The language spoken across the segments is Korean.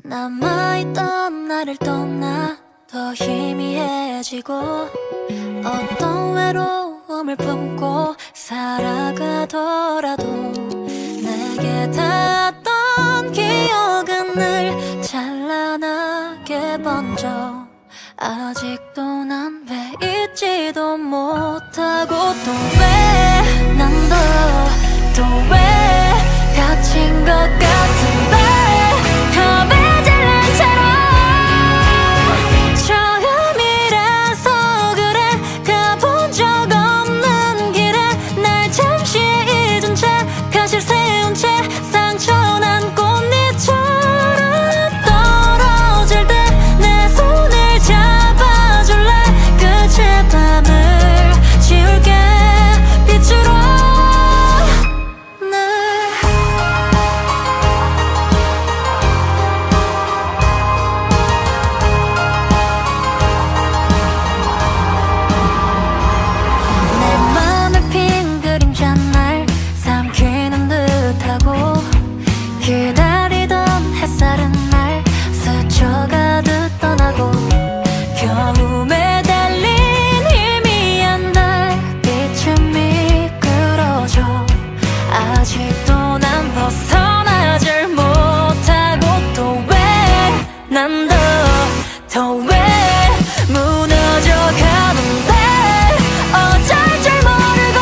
남아있던 나를 떠나 더 희미해지고 어떤 외로움을 품고 살아가더라도 내게 닿았던 기억은 늘 찬란하게 번져 아직도 난 왜 잊지도 못하고 또 왜 난 또 왜 갇힌 것 같은데 겁에 질린 채로 처음이라서 그래 가본 적 없는 길에 날 잠시 잊은 채 가실 세운 채 상처난 꽃잎처럼 떨어질 때 내 손을 잡아줄래 끝의 밤을 지울게 빛으로 기다리던 햇살은 날 스쳐가듯 떠나고 겨우 매달린 희미한 달빛은 미끄러져 아직도 난 벗어나질 못하고 또 왜 난 더 왜 무너져 가는데 어쩔 줄 모르고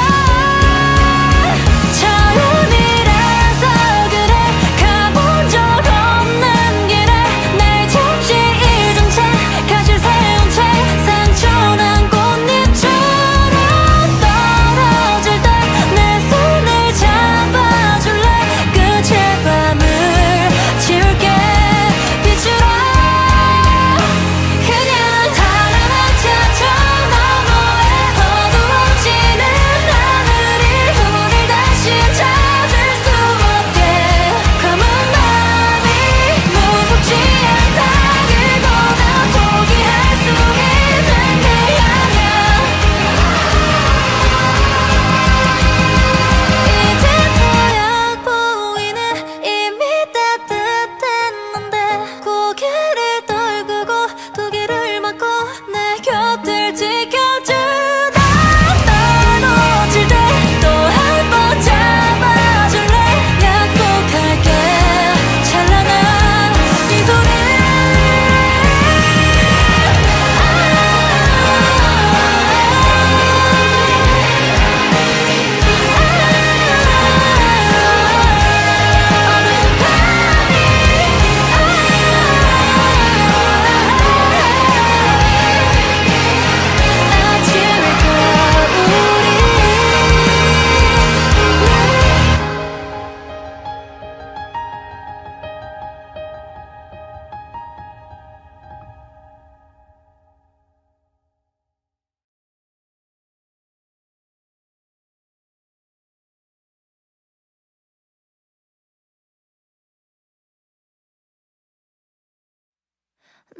처음이라서 그래 가본 적 없는 길에 날 잠시 잊은 채 가실 세운 채 상처난 꽃잎처럼 떨어질 때 내 손을 잡아줄래 끝의 밤을 지울게 빛으로 그냥 달아나자 저 너머의 어두워지는 하늘이 우릴 다시 찾을 수 없게 검은 밤이 무섭지 않다기보다 포기할 수 있는 게 아니야 이제서야 보이는 이미 따뜻했는데 고개를 떨구고 두 귀를 막고 내 곁을 지켜주다 떨어질 때 또 한 번 잡아줄래 약속할게 찬란한 미소를 아침일 거야 우리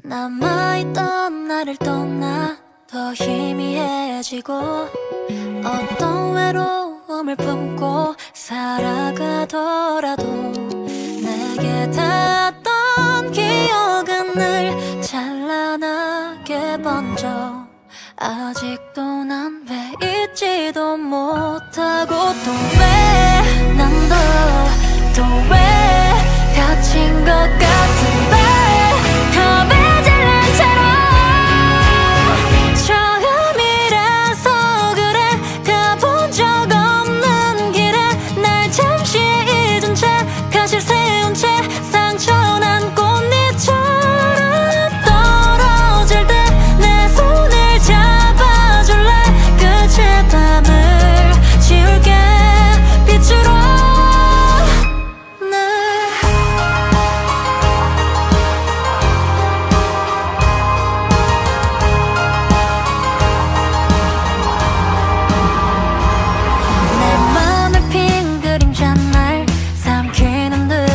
남아있던 나를 떠나 더 희미해지고 어떤 외로움을 품고 살아가더라도 내게 닿았던 기억은 늘 찬란하게 번져 아직도 난 왜 잊지도 못하고 또 왜 난 또 왜 갇힌 것 같은데 겁에 질린 채로 처음이라서 그래 가본 적 없는 길에 날 잠시 잊은 채 가실 세운 채 상처난 꽃잎처럼 떨어질 때 내 손을 잡아줄래 끝의 밤을 지울게 빛으로 내 맘을 핀 그림자 날 삼키는 듯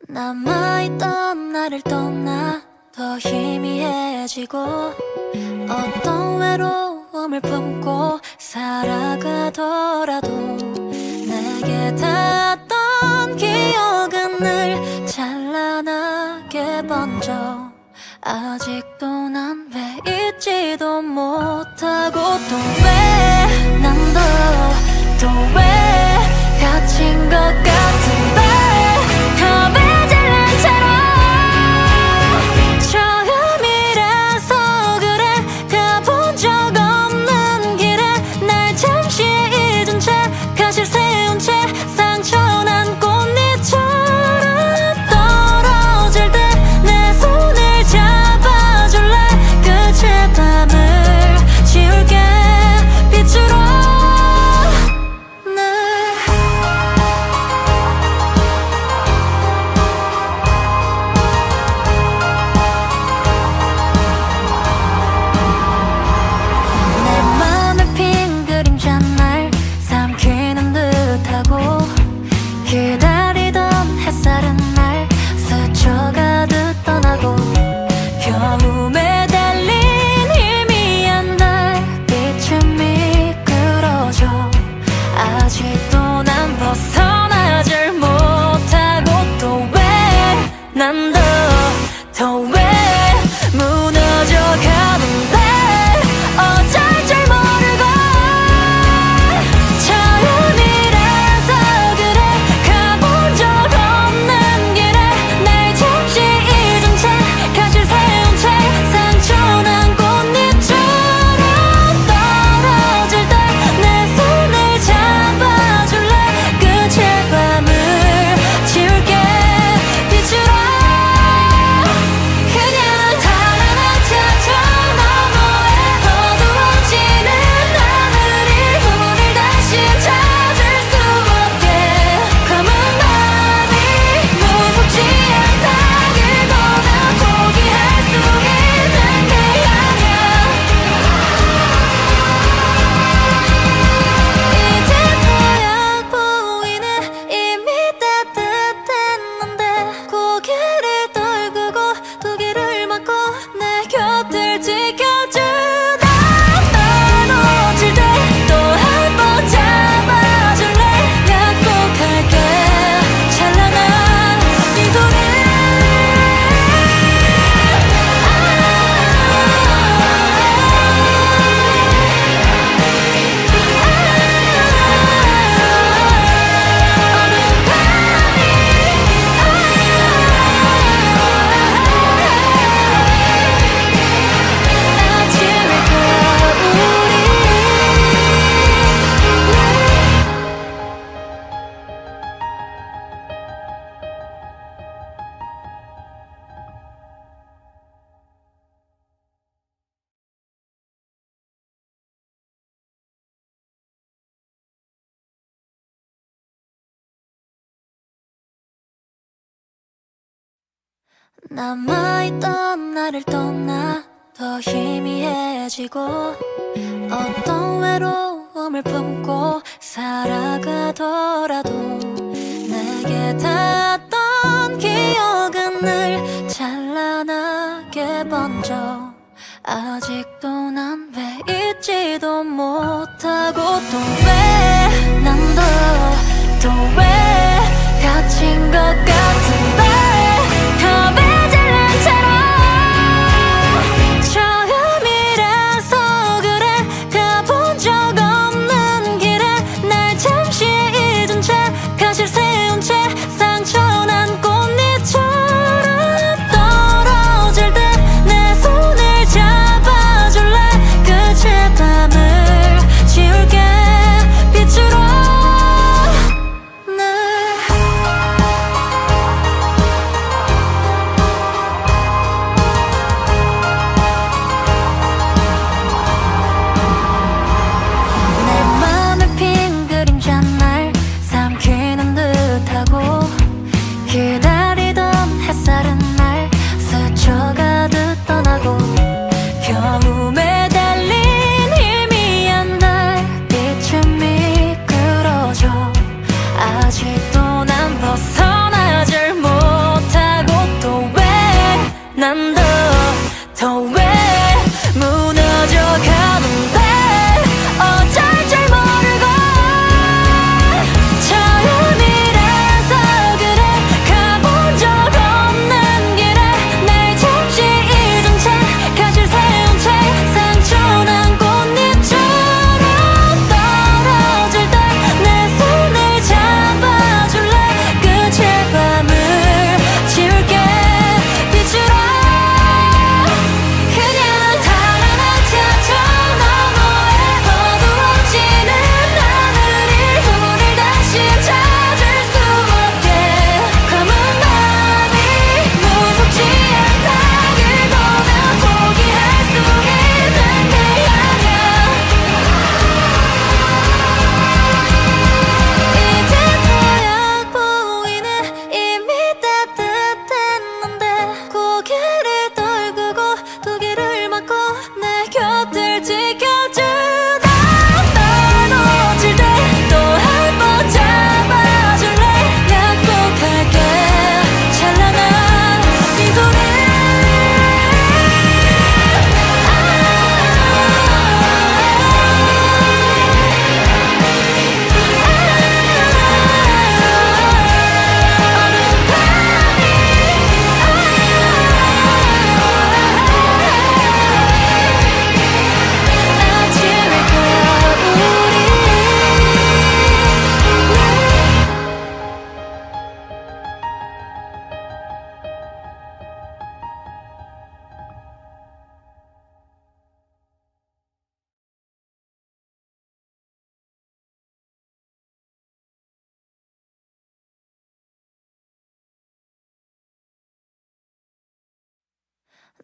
남아있던 나를 떠나 더 희미해지고 어떤 외로움을 품고 살아가더라도 내게 닿았던 기억은 늘 찬란하게 번져 아직도 난 왜 잊지도 못하고 또 왜 난 또 왜 갇힌 것 같은데 겁에 질린 채로 처음이라서 그래 가본 적 없는 길에 날 잠시 잊은 채 가실 세운 채 상처난 꽃잎처럼 떨어질 때 내 손을 잡아줄래 끝의 밤을 지울게 빛으로 기다리던 햇살은 날 스쳐가듯 떠나고 겨움에 달린 희미한 달빛은 미끄러져 아직도 난 벗어나질 못하고 또 왜 난 더 왜 무너져 가는데 어쩔 줄 모르고 처음이라서 그래 가본 적 없는 길에 날 잠시 잊은 채 가실 세운 채 상처난 꽃잎처럼 떨어질 때 내 손을 잡아줄래 끝의 밤을 지울게 빛으로 그냥 달아난 차차 너머에 어두워지는 하늘이 우릴 다시 찾을 수 없게 검은 밤이 무섭지 않다기보다 포기할 수 있는 게 아니야 이제서야 보이네 이미 따뜻했는데 고개를 떨구고 두 귀를 막고 내 곁을 지켜주다 떨어질 때 또 한 번 잡아줄래 약속할게 찬란한 미소를 남아있던 나를 떠나 더 희미해지고 어떤 외로움을 품고 살아가더라도 내게 닿았던 기억은 늘 찬란하게 번져 아직도 난 왜 잊지도 못하고 또 왜 난 또 왜 갇힌 것 같은데 겁에 질린 채로 처음이라서 그래 가본 적 없는 길에 날 잠시 잊은 채 가실 세운 채 상처난 꽃잎처럼 떨어질 때 내 손을 잡아줄래 끝의 밤을 지울게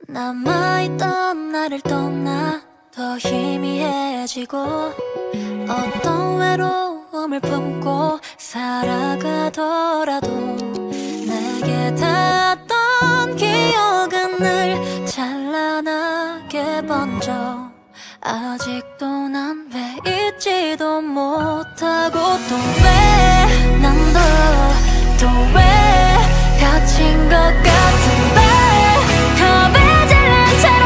남아있던 나를 떠나 더 희미해지고 어떤 외로움을 품고 살아가더라도 내게 닿았던 기억은 늘 찬란하게 번져 아직도 난 왜 잊지도 못하고 또 왜 난 또 왜 갇힌 것 같은데 겁에 질린 채로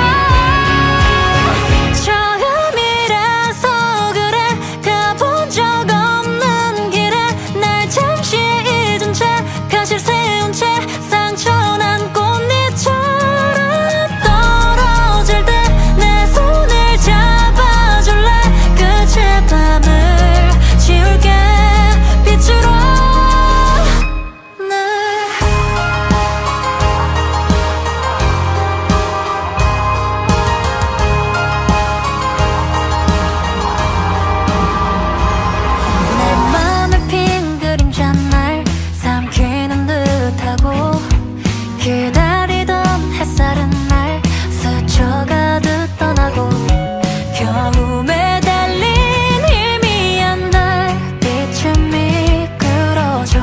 처음이라서 그래 가본 적 없는 길에 날 잠시 잊은 채 가실 세운 채 상처난 꽃잎처럼 떨어질 때 내 손을 잡아줄래 끝의 밤을 지울게 빛으로 기다리던 햇살은 날 스쳐가듯 떠나고 겨움에 달린 희미한 달빛은 미끄러져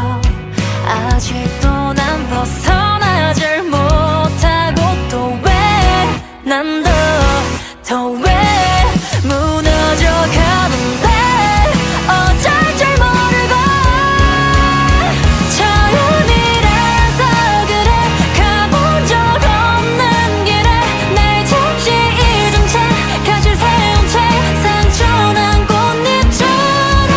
아직도 난 벗어나질 못하고 또 왜 난 더 왜 무너져 가는데 어쩔 줄 모르고 처음이라서 그래 가본 적 없는 길에 날 잠시 잊은 채 가실 세운 채 상처난 꽃잎처럼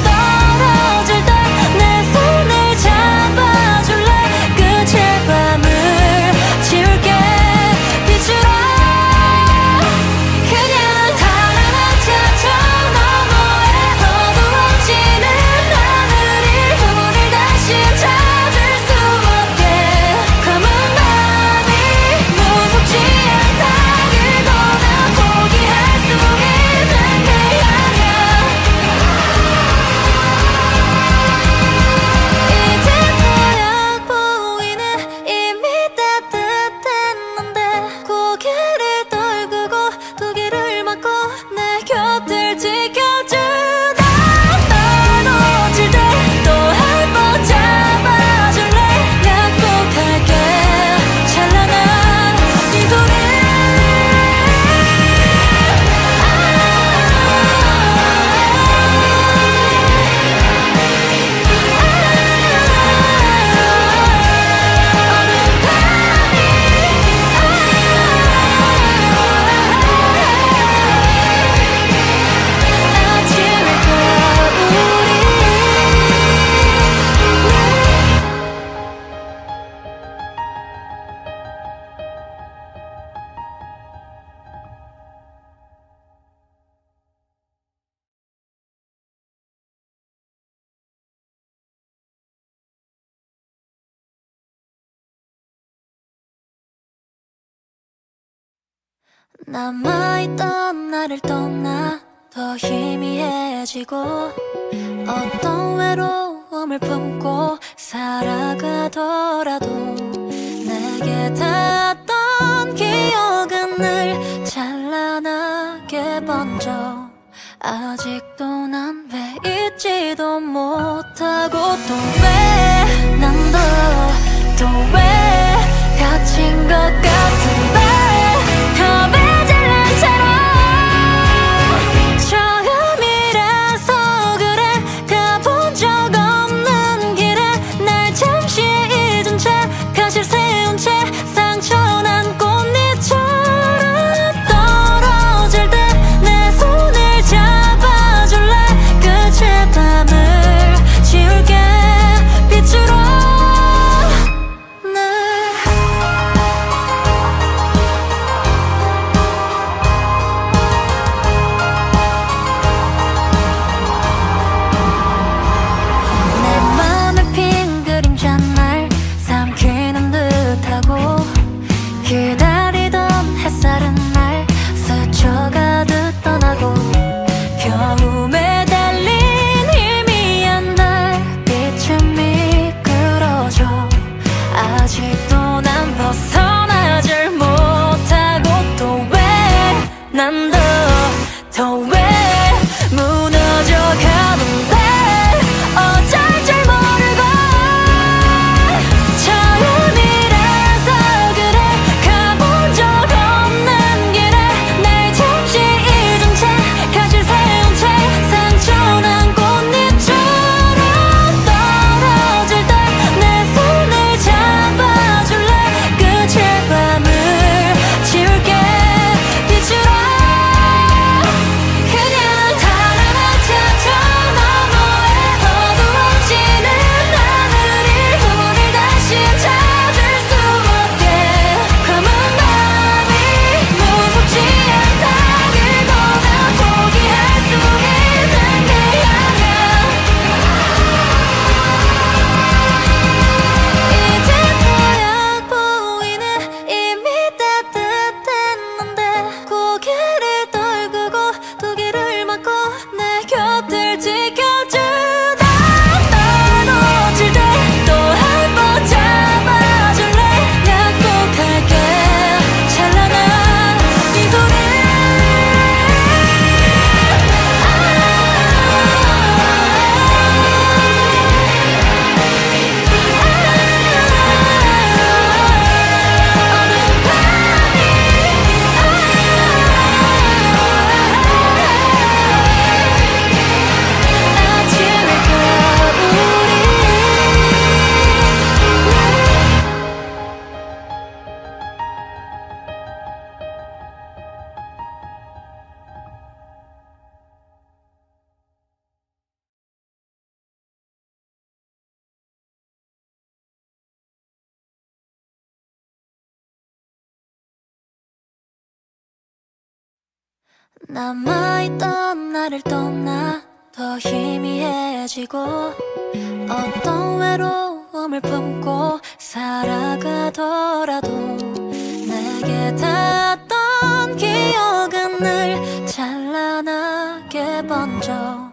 떨어질 때 내 손을 잡아줄래 끝의 밤을 지울게 빛으로 그냥 달아나 저 너머에 어두워지는 하늘이 우릴 다시 찾을 수 없게 검은 밤이 무섭지 않다기보다 포기할 수 있는 게 아니야 이제서야 보이네 이미 따뜻했는데 고개를 떨구고 두 귀를 막고 내 곁을 지켜주다 떨어질 때 또 한 번 잡아줄래 약속할게 찬란한 미소를 아침일 거야 우리 남아있던 나를 떠나 더 희미해지고 어떤 외로움을 품고 살아가더라도 내게 닿았던 기억은 늘 찬란하게 번져 아직도 난 왜 잊지도 못하고 또 왜 난 또 왜 갇힌 것 같은데 겁에 질린 채로 처음이라서 그래 가본 적 없는 길에 날 잠시 잊은 채 가실 세운 채 상처난 꽃잎처럼 떨어질 때 내 손을 잡아줄래 끝의 밤을 지울게 빛으로 날 남아있던 나를 떠나 더 희미해지고 어떤 외로움을 품고 살아가더라도 내게 닿았던 기억은 늘 찬란하게 번져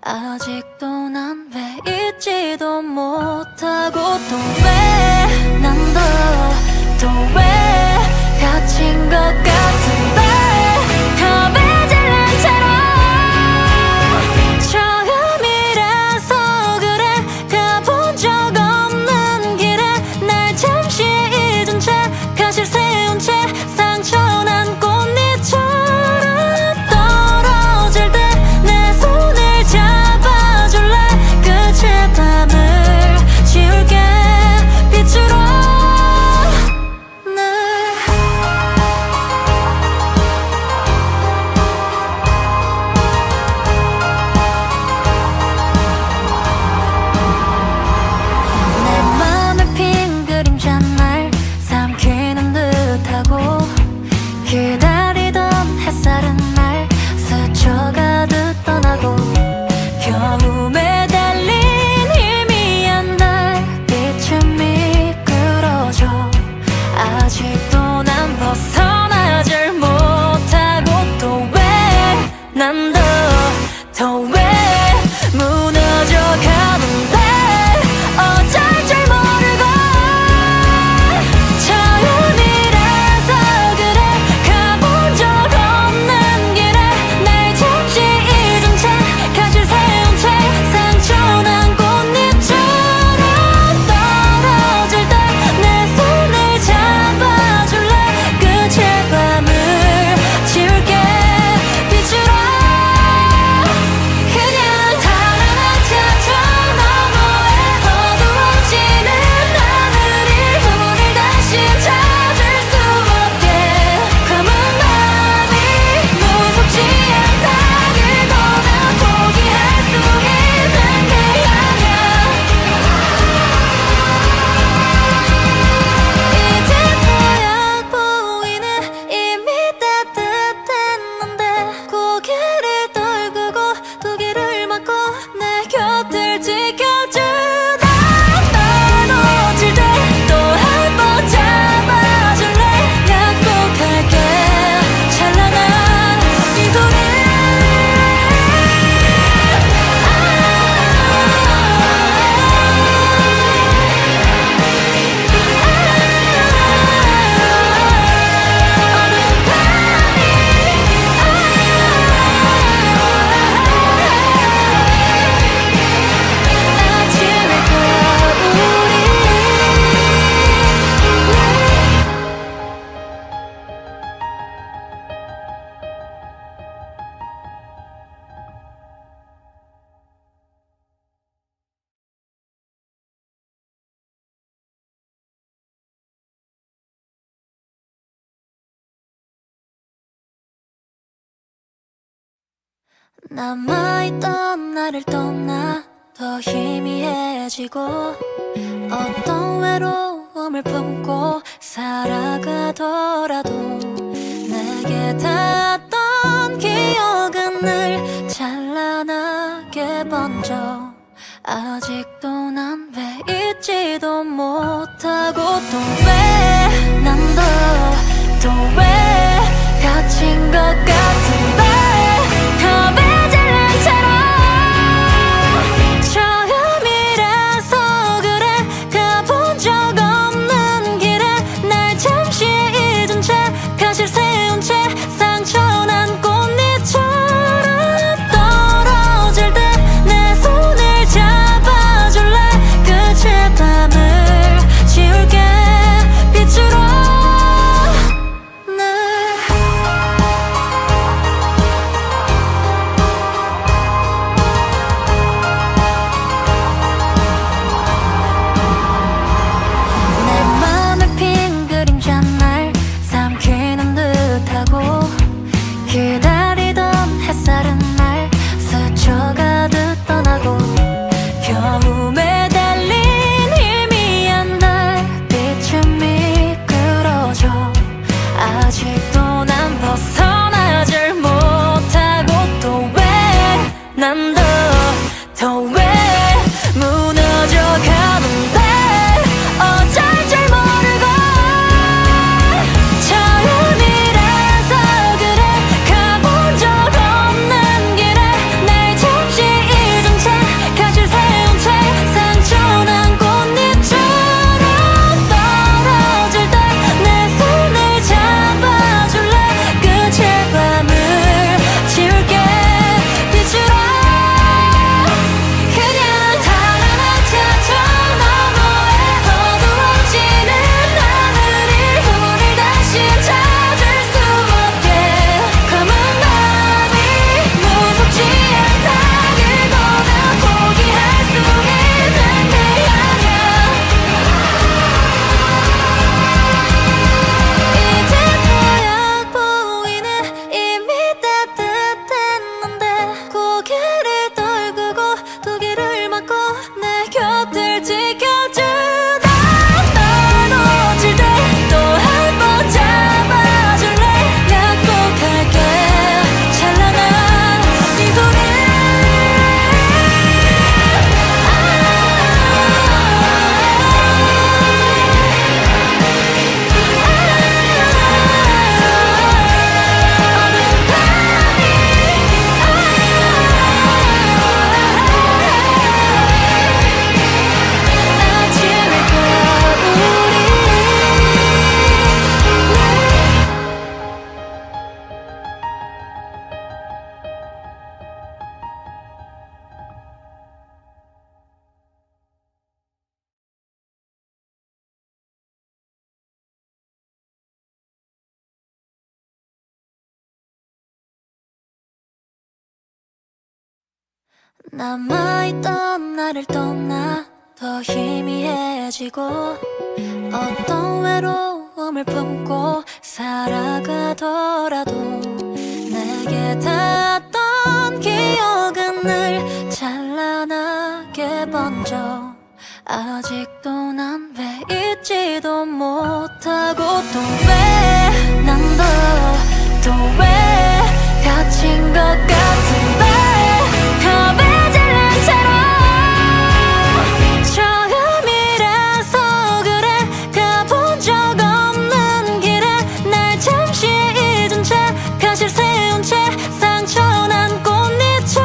아직도 난 왜 잊지도 못하고 또 왜 난 또 왜 갇힌 것 같은데 겁에 질린 채로 처음이라서 그래 가본 적 없는 길에 날 잠시 잊은 채 가실 세운 채 상처난 꽃잎처럼 떨어질 때 내 손을 잡아줄래 끝의 밤을 지울게 빛으로 기다리던 햇살은 날 스쳐가듯 떠나고 겨우 매달린 희미한 달빛은 미끄러져 아직도 난 벗어나질 못하고 또 왜 난 더 왜 무너져 가는데 어쩔 줄 모르고 남아있던 나를 떠나 더 희미해지고 어떤 외로움을 품고 살아가더라도 내게 닿았던 기억은 늘 찬란하게 번져 아직도 난 왜 잊지도 못하고 또 왜 난 또 왜 갇힌 것 같은데 겁에 질린 채로 처음이라서 그래 가본 적 없는 길에 날 잠시 잊은 채 가실 세운 채 상처난 꽃잎처럼 떨어질 때 내 손을 잡아줄래 끝의 밤을 지울게 빛으로 기다리던 햇살은 날 스쳐가듯 떠나고 겨우 매달린 희미한 달빛은 미끄러져 아직도 난 벗어나질 못 남아있던 나를 떠나 더 희미해지고 어떤 외로움을 품고 살아가더라도 내게 닿았던 기억은 늘 찬란하게 번져 아직도 난 왜 잊지도 못하고 또 왜 난 또 왜 갇힌 것 같은데 겁에 질린 채로 처음이라서 그래 가본 적 없는 길에 날 잠시 잊은 채 가실 세운 채 상처난 꽃잎처럼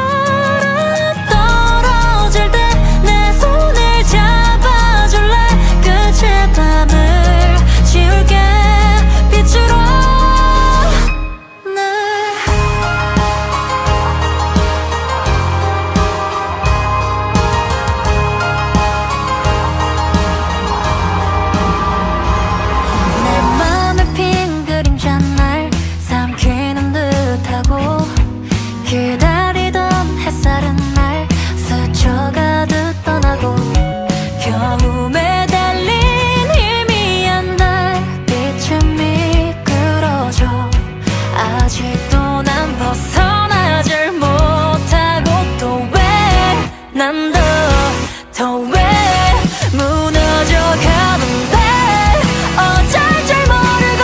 떨어질 때 내 손을 잡아줄래 끝의 밤을 지울게 빛으로 내 맘에 핀 그림자 날 삼키는 듯하고 기다리던 햇살은 날 스쳐가듯 떠나고 겨움에 달린 희미한 달빛은 미끄러져 아직도 난 벗어나질 못하고 또 왜 난 더 왜 무너져 가는데 어쩔 줄 모르고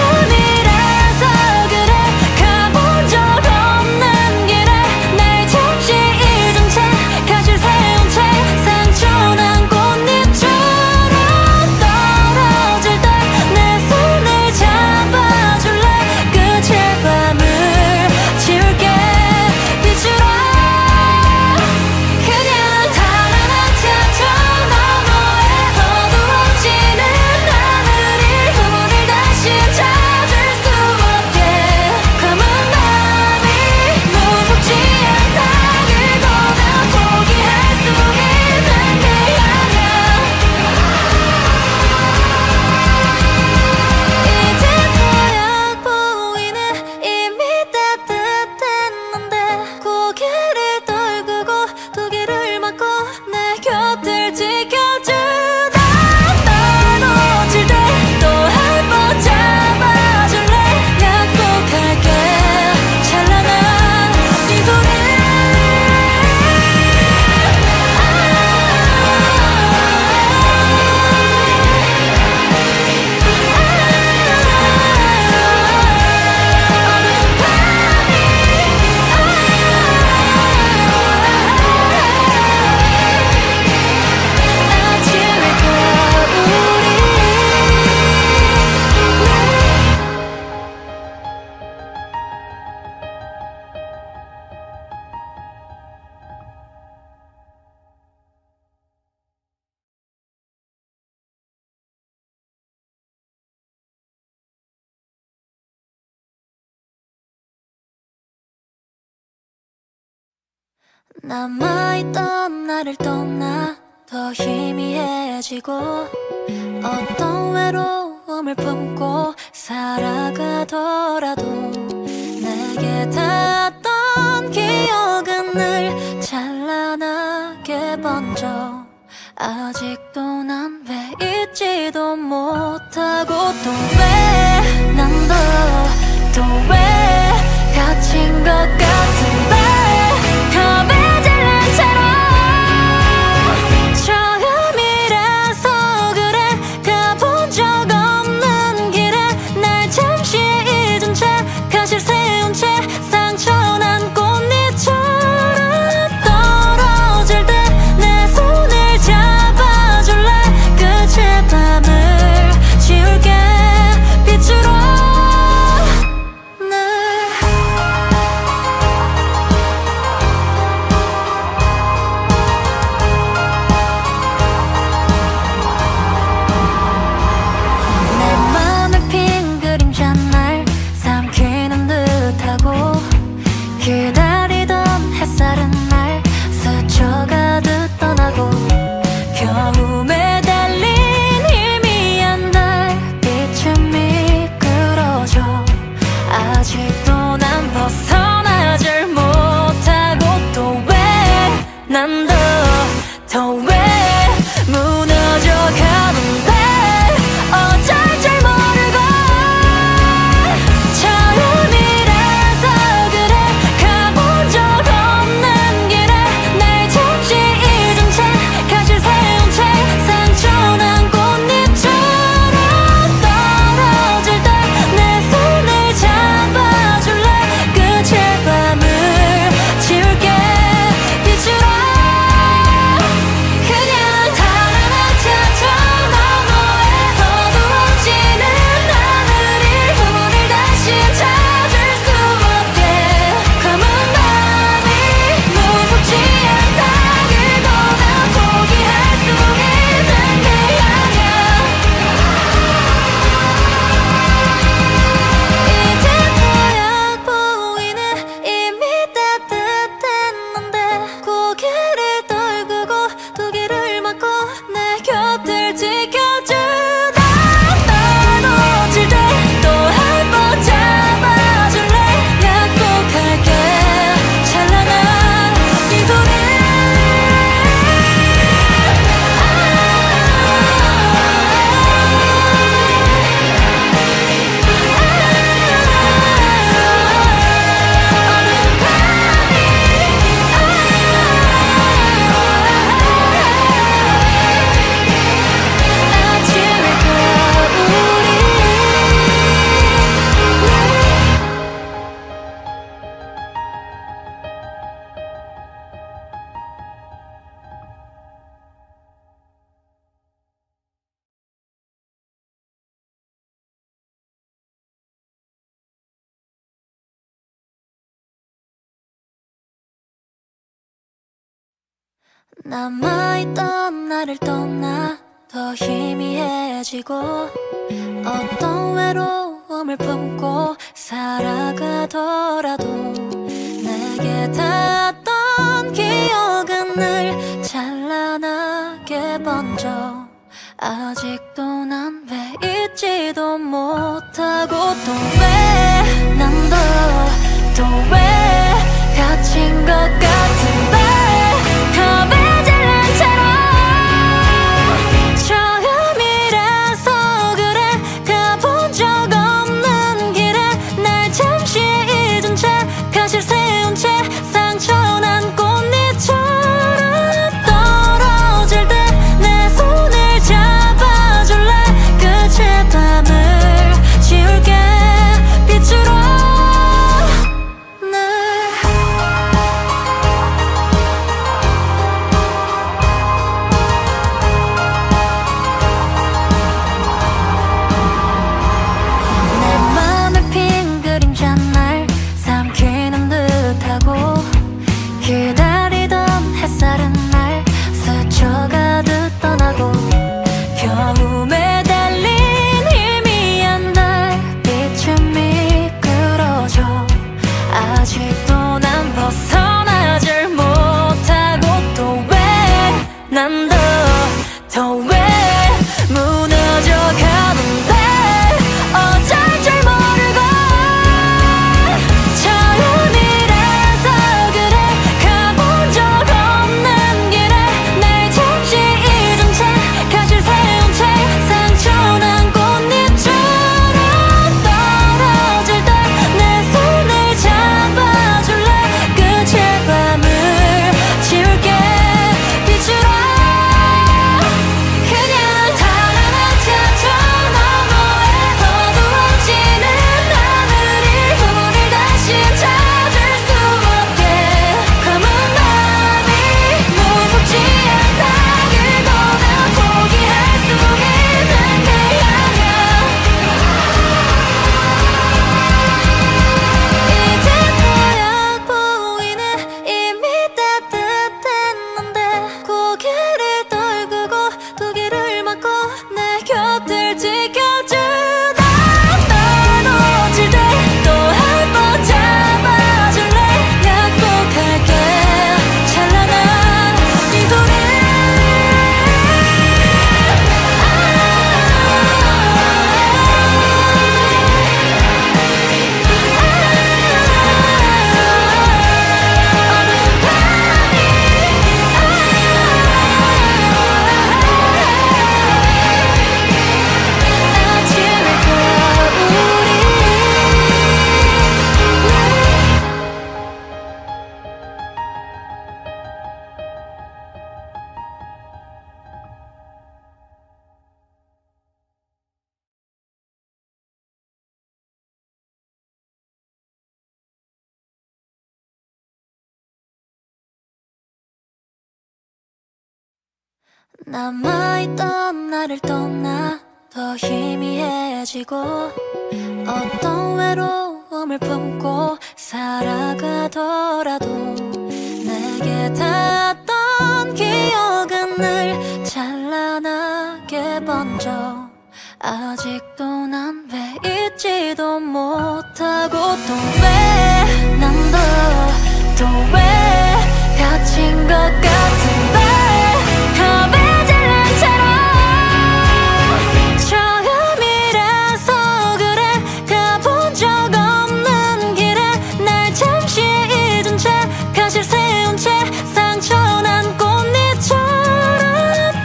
처음이라서 그래 가본 적 없는 길에 날 잠시 잊은 채 가실 세운 채 상처난 꽃잎처럼 떨어질 때 내 손을 잡아줄래 끝의 밤을 지울게 빛으로 그냥 달아난 차처 너머에 어두워지는 하늘이 우릴 다시 찾을 수 없게 검은 밤이 무섭지 않다기보다 포기할 수 있는 게 아니야 이제서야 보이네 이미 따뜻했는데 고개를 떨구고 두 귀를 막고 내 곁을 지켜주다 난 놓칠 때 또 한 번 잡아줄래 약속할게 찬란한 미소를 어두운 밤이 아침일 거야 우리 남아있던 나를 떠나 더 희미해지고 어떤 외로움을 품고 살아가더라도 내게 닿았던 기억은 늘 찬란하게 번져 아직도 난 왜 잊지도 못하고 또 왜 난 또 왜 갇힌 것 같은데 겁에 질린 채로 처음이라서 그래 가본 적 없는 길에 날 잠시 잊은 채 가실 세운 채 상처난 꽃잎처럼 떨어질 때 내 손을 잡아줄래 끝의 밤을 지울게 빛으로 날 남아있던 나를 떠나 더 희미해지고 어떤 외로움을 품고 살아가더라도 내게 닿았던 기억은 늘 찬란하게 번져 아직도 난 왜 잊지도 못하고 또 왜 난 또 왜 갇힌 것 같은데 겁에 질린 채로 처음이라서 그래 가본 적 없는 길에 날 잠시 잊은 채 가실 세운 채 상처난 꽃잎처럼 떨어질 때 내 손을 잡아줄래 끝의 밤을 지울게 빛으로 기다리던 햇살은 날 스쳐가듯 떠나고 겨움에 달린 희미한 달빛은 미끄러져 아직도 난 벗어나질 못하고 또 왜 난 더 왜 무너져 가는데 어쩔 줄 모르고 처음이라서 그래 가본 적 없는 길에 날 잠시 잊은 채 가실 세운 채 상처난 꽃잎처럼 떨어질 때 내 손을 잡아줄래 끝의 밤을 지울게 빛으로 그냥 달아나자죠 너머에 어두워지는 하늘이 우릴 다시 찾을 수 없게 검은 밤이 무섭지 않다기보다 포기할 수 있는 게 아니야 이제서야 보이네 이미 따뜻했는데 고개를 떨구고 두 귀를 막고 내 곁을 지켜주다 떨어질 때 또 한 번 잡아줄래 약속할게 찬란한 미소를 아침일 거야 우리 남아있던 나를 떠나 더 희미해지고 어떤 외로움을 품고 살아가더라도 내게 닿았던 기억은 늘 찬란하게 번져 아직도 난 왜 잊지도 못하고 또 왜 난 또 왜 갇힌 것 같은데 겁에 질린 채로 처음이라서 그래 가본 적 없는 길에 날 잠시 잊은 채 가실 세운 채 상처난 꽃잎처럼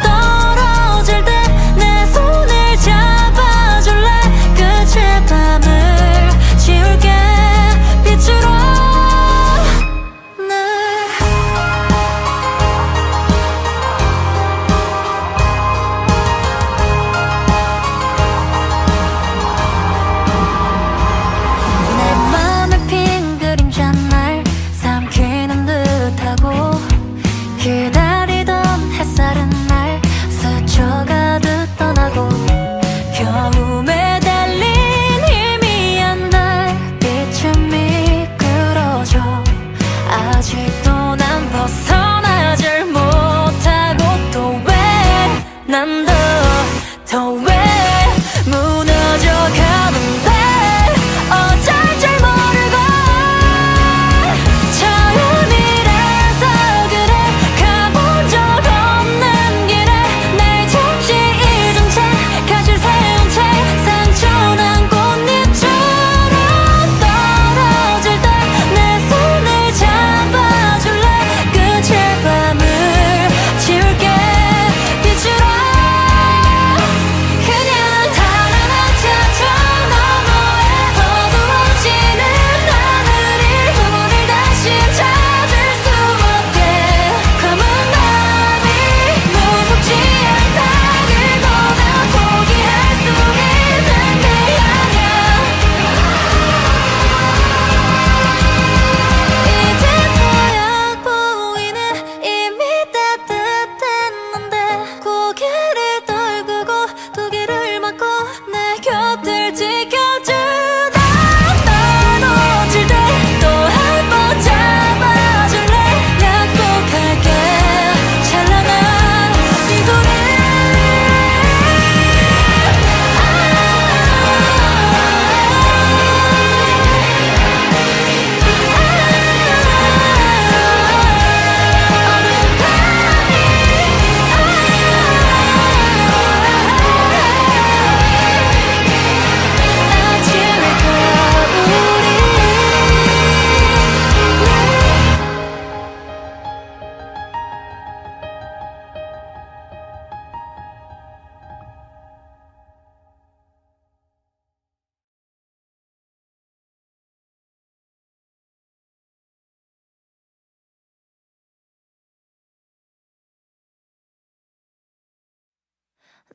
떨어질 때 내 손을 잡아줄래 끝의 밤을 지울게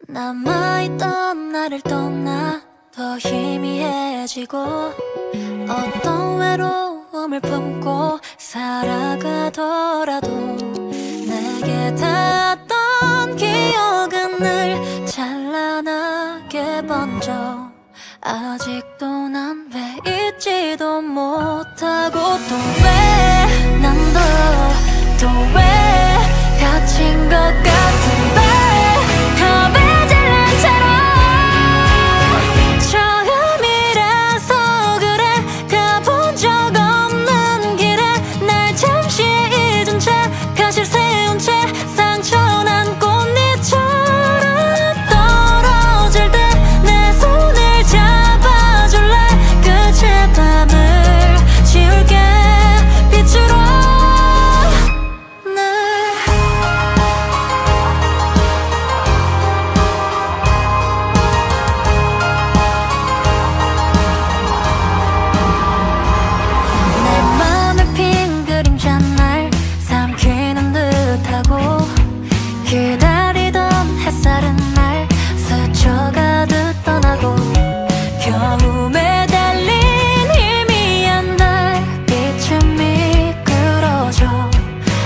남아있던 나를 떠나 더 희미해지고 어떤 외로움을 품고 살아가더라도 내게 닿았던 기억은 늘 찬란하게 번져 아직도 난 왜 잊지도 못하고 또 왜 난 또 왜 갇힌 것 같은데 겁에 질린 채로 처음이라서 그래 가본 적 없는 길에 날 잠시 잊은 채 가실 세운 채 상처난 꽃잎처럼 떨어질 때 내 손을 잡아줄래 끝의 밤을 지울게 빛으로 기다리던 햇살은 날 스쳐가듯 떠나고 겨우 매달린 희미한 달빛은 미끄러져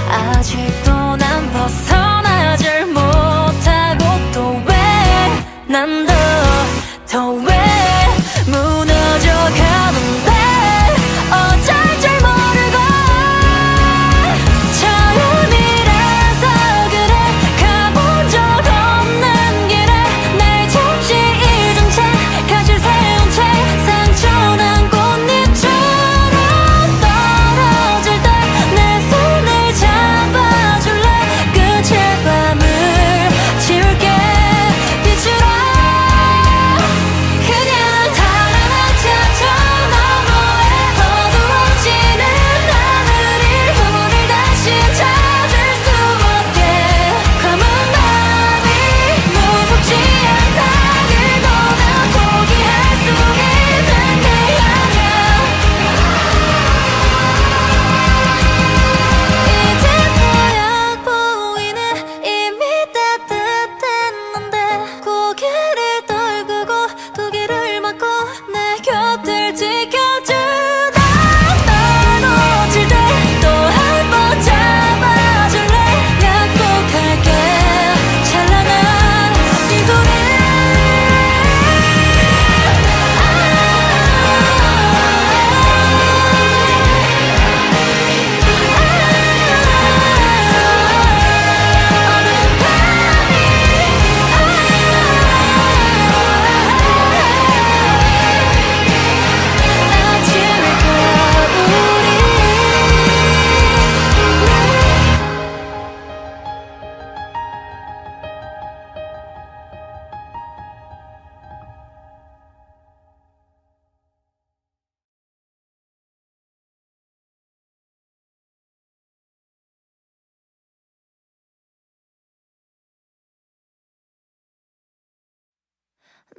아직도 난 벗어나질 못하고 또 왜 난 더 왜 무너져 가는데 어쩔 줄 모르고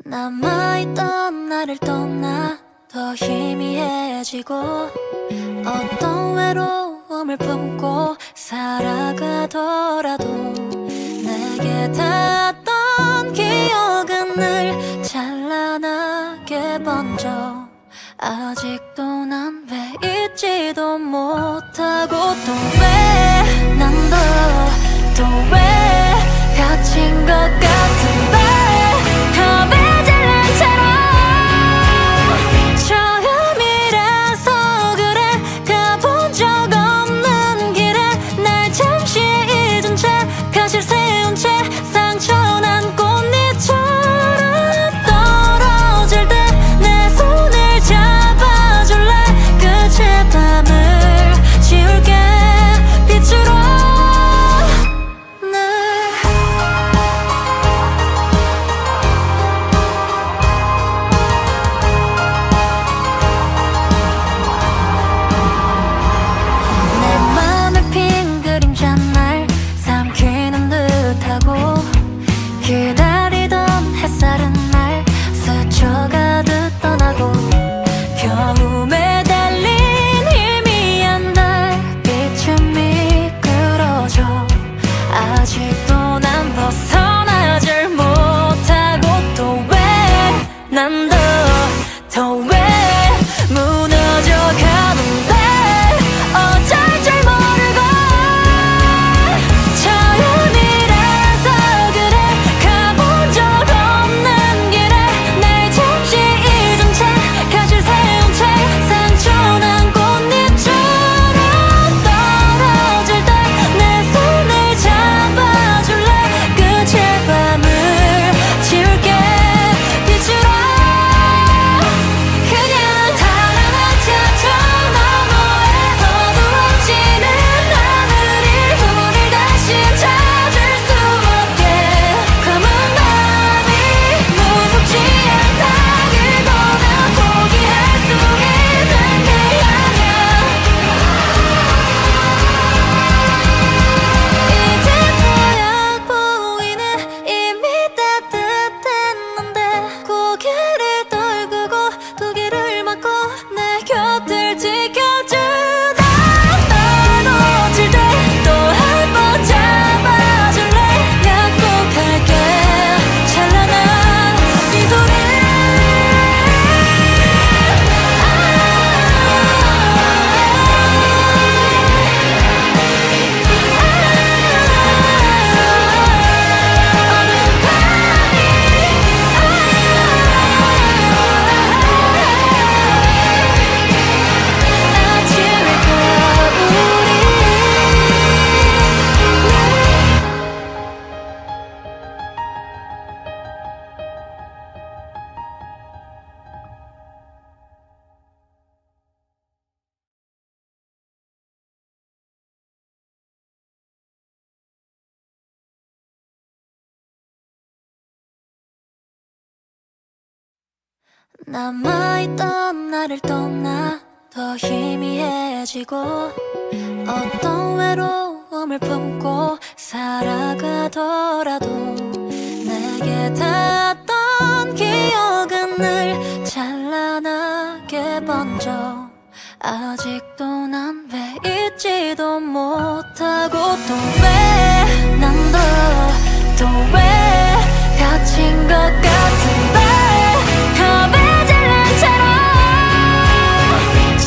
남아있던 나를 떠나 더 희미해지고 어떤 외로움을 품고 살아가더라도 내게 닿았던 기억은 늘 찬란하게 번져 아직도 난 왜 잊지도 못하고 또 왜 난 또 왜 갇힌 것 같은데 겁에 질린 채로 처음이라서 그래 가본 적 없는 길에 날 잠시 잊은 채 가실 세운 채 상처난 꽃잎처럼 떨어질 때 내 손을 잡아줄래 남아있던 나를 떠나 더 희미해지고 어떤 외로움을 품고 살아가더라도 내게 닿았던 기억은 늘 찬란하게 번져 아직도 난 왜 잊지도 못하고 또 왜 난 또 왜 갇힌 것 같은데 겁에 질린 채로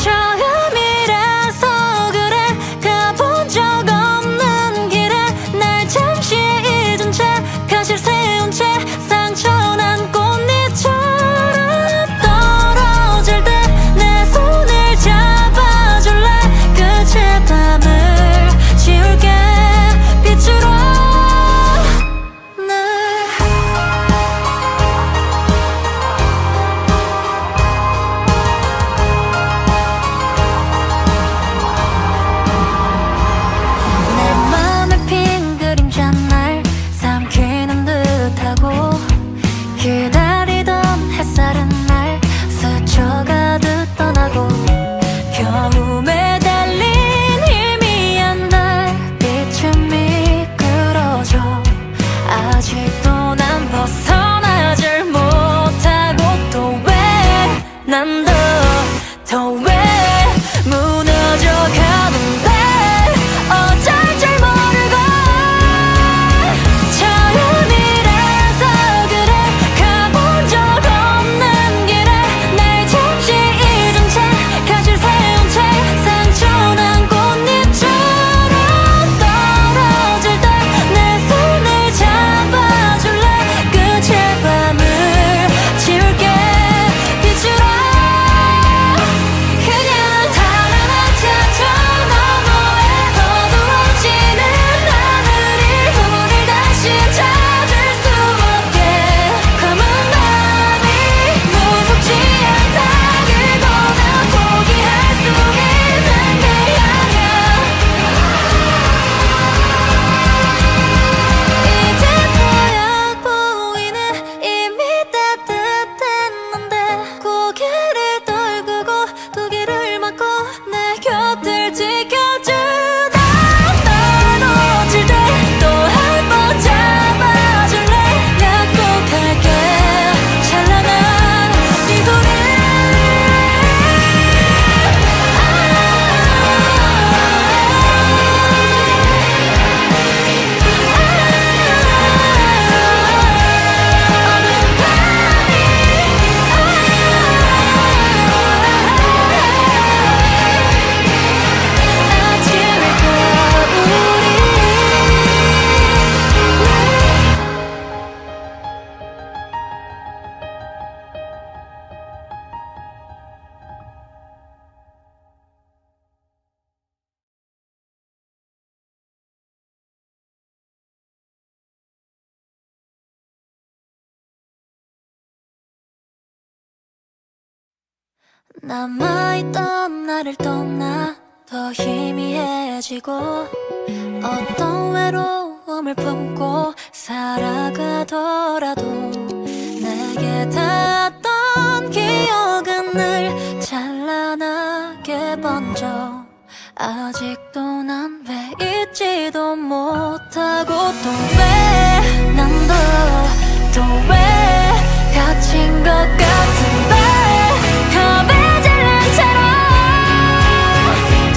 처음이라서 그래 가본 적 없는 길에 날 잠시 잊은 채 가실 세운 채 상처난 꽃잎처럼 떨어질 때 내 손을 잡아줄래 끝의 밤을 지울게 빛으로 내 맘을 핀 그림자 날 삼키는 듯하고 기다리던 햇살은 날 스쳐가듯 떠나고 겨움에 달린 희미한 달빛은 미끄러져 아직도 난 벗어나질 못하고 또 왜 난 더 왜 무너져 가는데 어쩔 줄 모르고 처음이라서 그래 가본 적 없는 길에 날 잠시 잊은 채 가실 세운 채 상처난 꽃잎처럼 떨어질 때 내 손을 잡아줄래 끝의 밤을 지울게 빛으로 그냥 달아나자 저 너머에 어두워지는 하늘이 우릴 다시 찾을 수 없게 검은 밤이 무섭지 않다기보다 포기할 수 있는 게 아니야 이제서야 보이네 이미 따뜻했는데 고개를 떨구고 두 귀를 막고 내 곁을 지켜주다 떨어질 때 또 한 번 잡아줄래 약속할게 찬란한 네 손을 어두운 남아있던 나를 떠나 더 희미해지고 어떤 외로움을 품고 살아가더라도 내게 닿았던 기억은 늘 찬란하게 번져 아직도 난 왜 잊지도 못하고 또 왜 난 또 왜 갇힌 것 같은데 겁에 질린 채로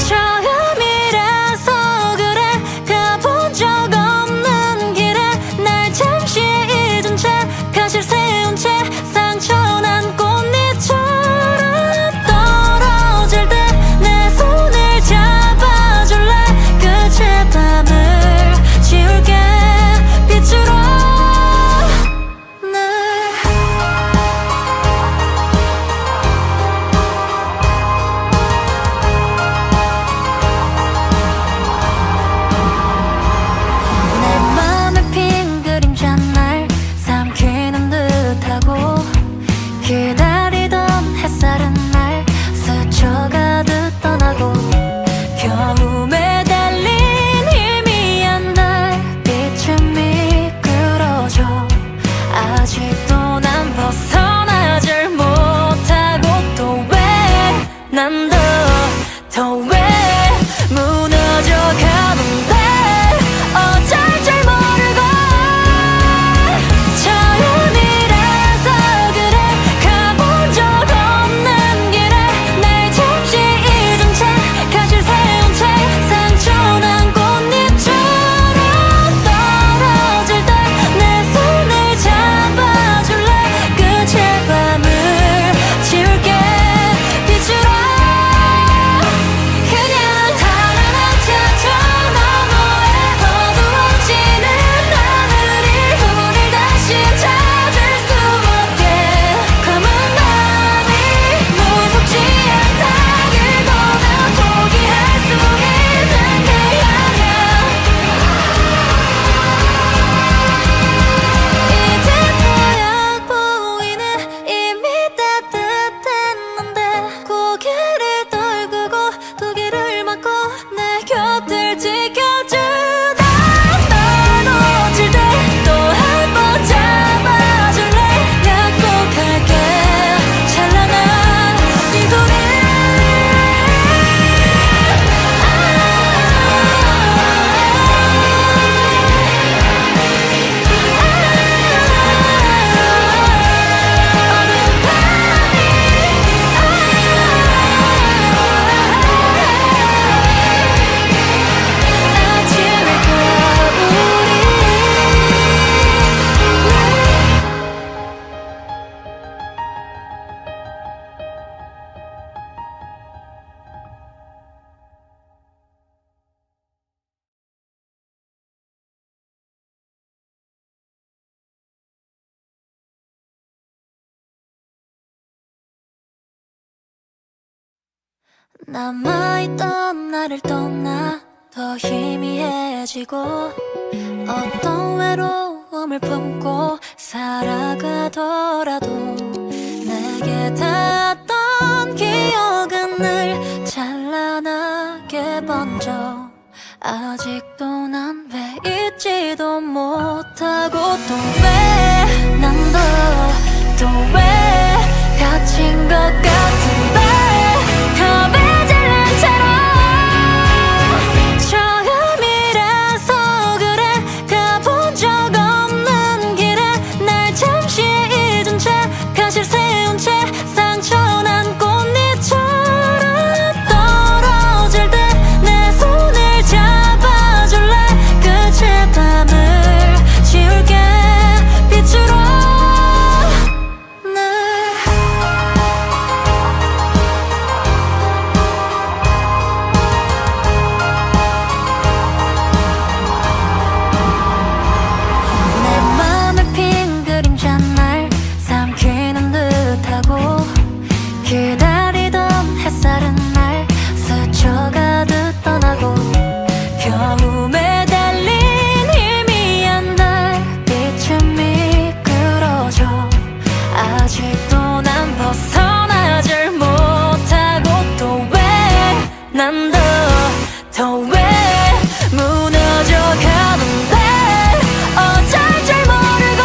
처음이라서 그래 가본 적 없는 길에 날 잠시 잊은 채 가실 세운 채 상처난 꽃잎처럼 떨어질 때 내 손을 잡아줄래 끝의 밤을 지울게 빛으로 날 남아있던 나를 떠나 더 희미해지고 어떤 외로움을 품고 살아가더라도 내게 닿았던 기억은 늘 찬란하게 번져 아직도 난 왜 잊지도 못하고 또 왜 난 또 왜 갇힌 것 같은데 겁에 질린 채로 처음이라서 그래 가본 적 없는 길에 날 잠시 잊은 채 가실 세운 채 상처난 꽃잎처럼 떨어질 때 내 손을 잡아줄래 끝의 밤을 지울게 빛으로 기다리던 햇살은 날 스쳐가듯 떠나고 겨움에 달린 희미한 달빛은 미끄러져 아직도 난 벗어나질 못하고 또 왜 난 더 왜 무너져 가는데 어쩔 줄 모르고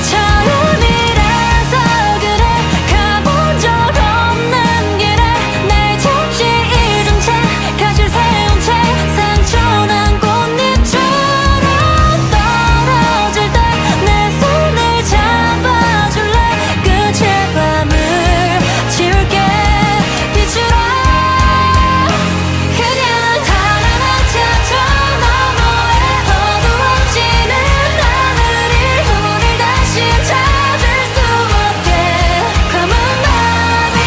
처음이라서 그래 가본 적 없는 길에 날 잠시 잊은 채 가실 세운 채 상처난 꽃잎처럼 떨어질 때 내 손을 잡아줄래 끝의 밤을 지울게 빛으로 그냥 달아나자 저 너머에 어두워지는 하늘이 우릴 다시 찾을 수 없게 검은 밤이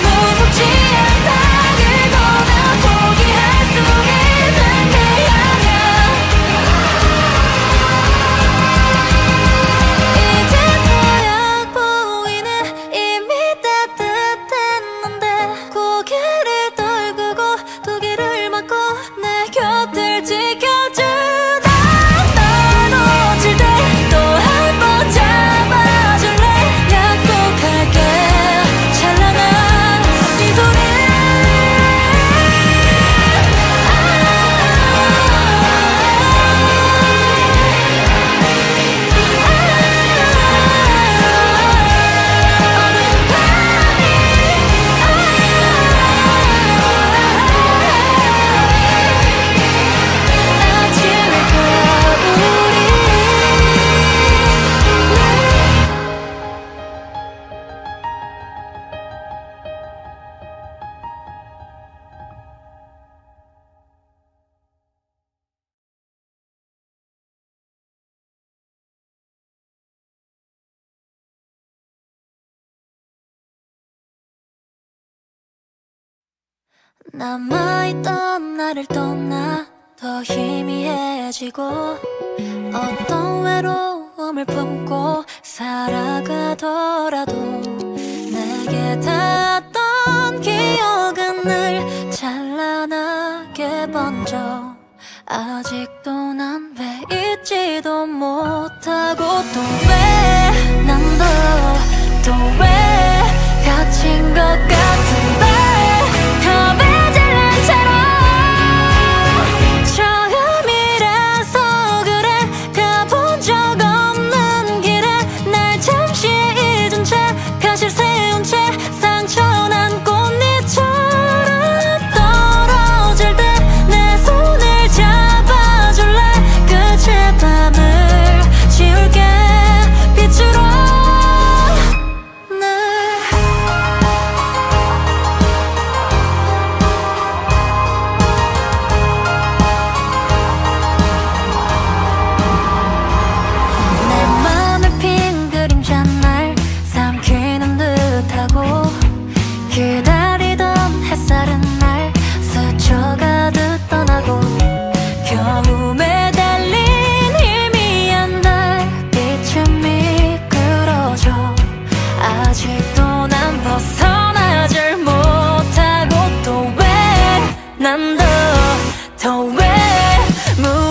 무섭지 않다 그거나 포기할 수 있는 게 아니야 이제서야 보이네 이미 따뜻했는데 고개를 떨구고 두 귀를 막고 내 곁을 지켜주다 떨어질 때 또 한 번 잡아줄래 약속할게 찬란한 미소를 아침일 거야 우리 남아있던 나를 떠나 더 희미해지고 어떤 외로움을 품고 살아가더라도 내게 닿았던 기억은 늘 찬란하게 번져 아직도 난 왜 잊지도 못하고 또 왜 난 또 왜 갇힌 것 같은데 겁에 질린 채로 처음이라서 그래 가본 적 없는 길에 날 잠시 잊은 채 가실 세운 채 상처난 꽃잎처럼 떨어질 때 내 손을 잡아줄래 끝의 밤을 지울게 빛으로 내 맘을 핀 그림자 날 삼키는 듯하고 기다리던 햇살은 날 스쳐가듯 떠나고 겨움에 달린 희미한 달빛은 미끄러져 아직도 난 벗어나질 못 무